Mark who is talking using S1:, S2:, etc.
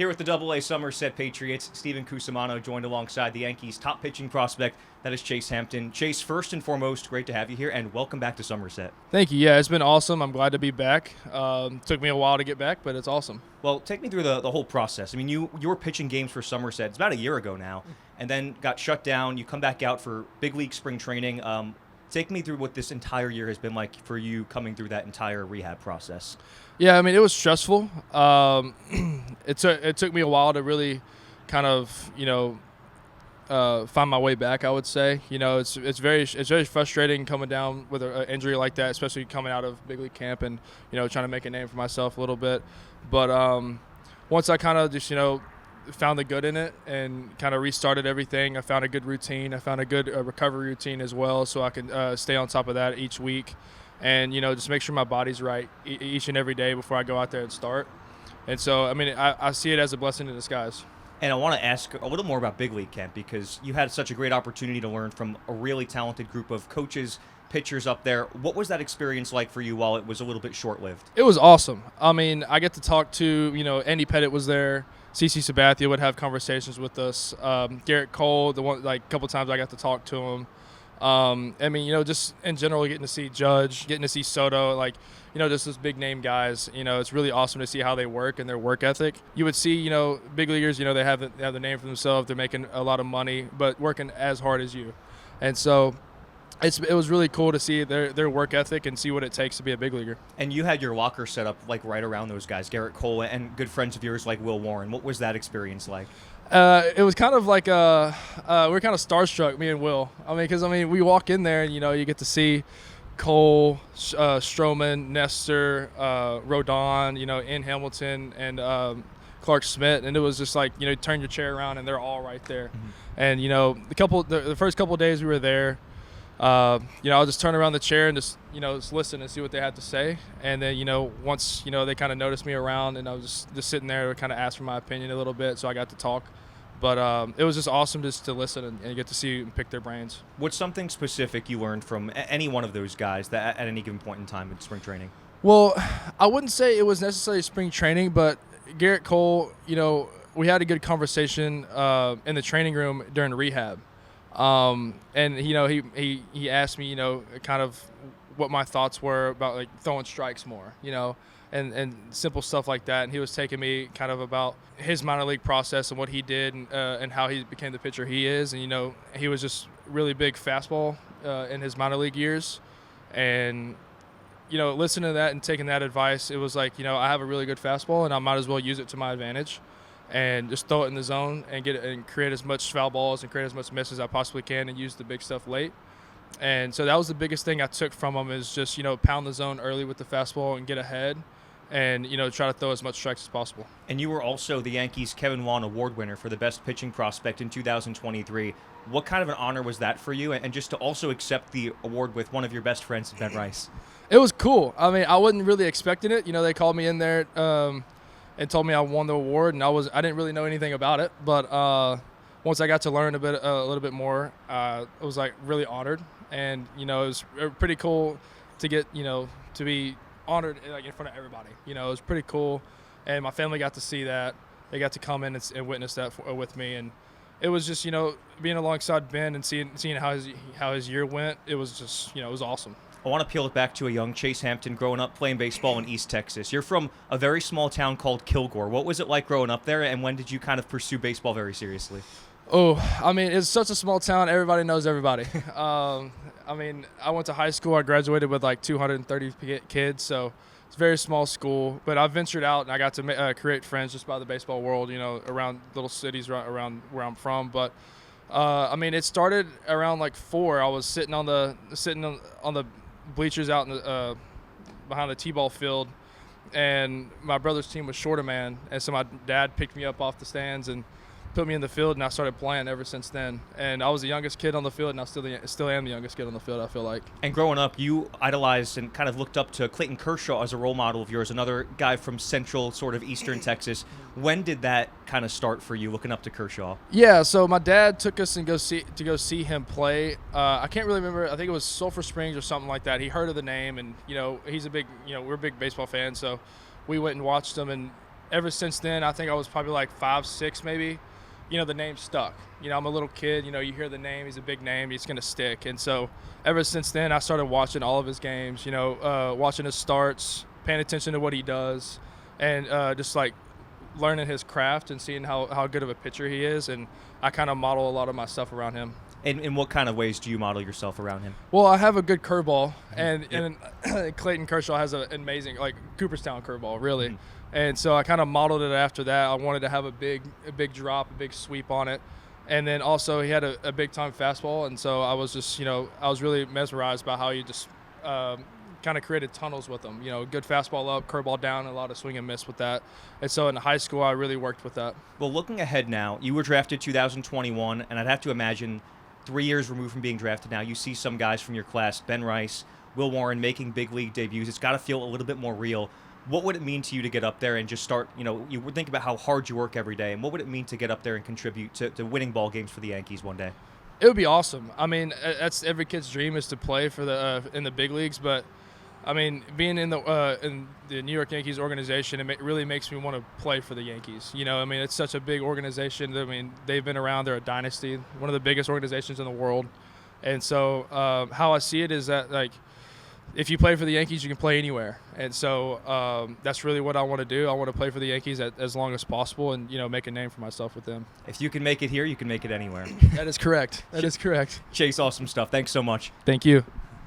S1: Here with the Double-A Somerset Patriots, Steven Cusumano joined alongside the Yankees' top pitching prospect, that is Chase Hampton. Chase, first and foremost, great to have you here, and welcome back to Somerset.
S2: Thank you. Yeah, it's been awesome. I'm glad to be back. Took me a while to get back, but it's awesome.
S1: Well, take me through the whole process. I mean, you were pitching games for Somerset. It's about a year ago now, and then got shut down. You come back out for big league spring training. Take me through what this entire year has been like for you coming through that entire rehab process.
S2: Yeah, I mean, it was stressful. It took me a while to really kind of, find my way back, I would say. It's very frustrating coming down with an injury like that, especially coming out of big league camp and, trying to make a name for myself a little bit. But once I kind of just, found the good in it and kind of restarted everything, I found a good routine. I found a good recovery routine as well, so I can stay on top of that each week and, just make sure my body's right each and every day before I go out there and start. And so, I mean, I see it as a blessing in disguise.
S1: And I want to ask a little more about big league camp because you had such a great opportunity to learn from a really talented group of coaches, pitchers up there. What was that experience like for you while it was a little bit short-lived?
S2: It was awesome. I mean, I get to talk to, Andy Pettit was there. CC Sabathia would have conversations with us. Garrett Cole, a couple times I got to talk to him. I mean, just in general, getting to see Judge, getting to see Soto, just those big name guys. It's really awesome to see how they work and their work ethic. You would see, big leaguers, they have the name for themselves. They're making a lot of money, but working as hard as you. And so it was really cool to see their work ethic and see what it takes to be a big leaguer.
S1: And you had your locker set up right around those guys, Garrett Cole and good friends of yours like Will Warren. What was that experience like?
S2: It was kind of like we were kind of starstruck, me and Will. Because we walk in there and you get to see Cole, Stroman, Nestor, Rodon, in Hamilton, and Clark Schmidt, and it was just like turn your chair around and they're all right there. Mm-hmm. And the first couple of days we were there. I'll just turn around the chair and just listen and see what they had to say. And then, once, they kind of noticed me around and I was just sitting there to kind of ask for my opinion a little bit. So I got to talk. But it was just awesome just to listen and get to see and pick their brains.
S1: What's something specific you learned from any one of those guys that at any given point in time in spring training?
S2: Well, I wouldn't say it was necessarily spring training, but Garrett Cole, we had a good conversation in the training room during rehab. And he asked me, kind of what my thoughts were about throwing strikes more, and simple stuff like that. And he was taking me kind of about his minor league process and what he did and how he became the pitcher he is. And, he was just really big fastball in his minor league years. And, listening to that and taking that advice, it was like, I have a really good fastball and I might as well use it to my advantage. And just throw it in the zone and get it and create as much foul balls and create as much misses as I possibly can and use the big stuff late. And so that was the biggest thing I took from him is just, pound the zone early with the fastball and get ahead and, try to throw as much strikes as possible.
S1: And you were also the Yankees' Kevin Wan Award winner for the best pitching prospect in 2023. What kind of an honor was that for you? And just to also accept the award with one of your best friends, Ben Rice.
S2: It was cool. I wasn't really expecting it. They called me in there and told me I won the award, and I didn't really know anything about it, but once I got to learn a little bit more, I was really honored, and it was pretty cool to get to be honored in front of everybody. It was pretty cool, and my family got to see that. They got to come in and witness that with me, and it was just being alongside Ben and seeing how his year went. It was just it was awesome.
S1: I want to peel it back to a young Chase Hampton growing up playing baseball in East Texas. You're from a very small town called Kilgore. What was it like growing up there, and when did you kind of pursue baseball very seriously?
S2: Oh, it's such a small town. Everybody knows everybody. I went to high school. I graduated with 230 kids, so it's a very small school. But I ventured out, and I got to create friends just by the baseball world, around little cities around where I'm from. But it started around 4. I was sitting on the bleachers out in the behind the t-ball field, and my brother's team was shorter man, and so my dad picked me up off the stands and put me in the field, and I started playing ever since then. And I was the youngest kid on the field, and I still am the youngest kid on the field, I feel like.
S1: And growing up, you idolized and kind of looked up to Clayton Kershaw as a role model of yours, another guy from central, sort of eastern Texas. When did that kind of start for you, looking up to Kershaw?
S2: Yeah, so my dad took us to go see him play. I can't really remember. I think it was Sulphur Springs or something like that. He heard of the name, and he's a big, we're big baseball fans, so we went and watched him. And ever since then, I think I was probably like 5, 6 maybe. The name stuck. I'm a little kid. You hear the name. He's a big name. He's going to stick. And so ever since then, I started watching all of his games, watching his starts, paying attention to what he does, and just like learning his craft and seeing how good of a pitcher he is. And I kind of model a lot of my stuff around him.
S1: And in what kind of ways do you model yourself around him?
S2: Well, I have a good curveball, and Clayton Kershaw has an amazing, like, Cooperstown curveball, really. Mm-hmm. And so I kind of modeled it after that. I wanted to have a big drop, a big sweep on it. And then also he had a big-time fastball, and so I was just, I was really mesmerized by how he just kind of created tunnels with him. Good fastball up, curveball down, a lot of swing and miss with that. And so in high school, I really worked with that.
S1: Well, looking ahead now, you were drafted 2021, and I'd have to imagine 3 years removed from being drafted now, you see some guys from your class, Ben Rice, Will Warren, making big league debuts. It's got to feel a little bit more real. What would it mean to you to get up there and just start, you would think about how hard you work every day, and what would it mean to get up there and contribute to winning ball games for the Yankees one day?
S2: It would be awesome. I mean, that's every kid's dream, is to play for in the big leagues, but I mean, being in the New York Yankees organization, it really makes me want to play for the Yankees. I mean, it's such a big organization. I mean, they've been around. They're a dynasty, one of the biggest organizations in the world. And so how I see it is that, like, if you play for the Yankees, you can play anywhere. And so that's really what I want to do. I want to play for the Yankees as long as possible and, make a name for myself with them.
S1: If you can make it here, you can make it anywhere.
S2: That is correct. That is correct.
S1: Chase, awesome stuff. Thanks so much.
S2: Thank you.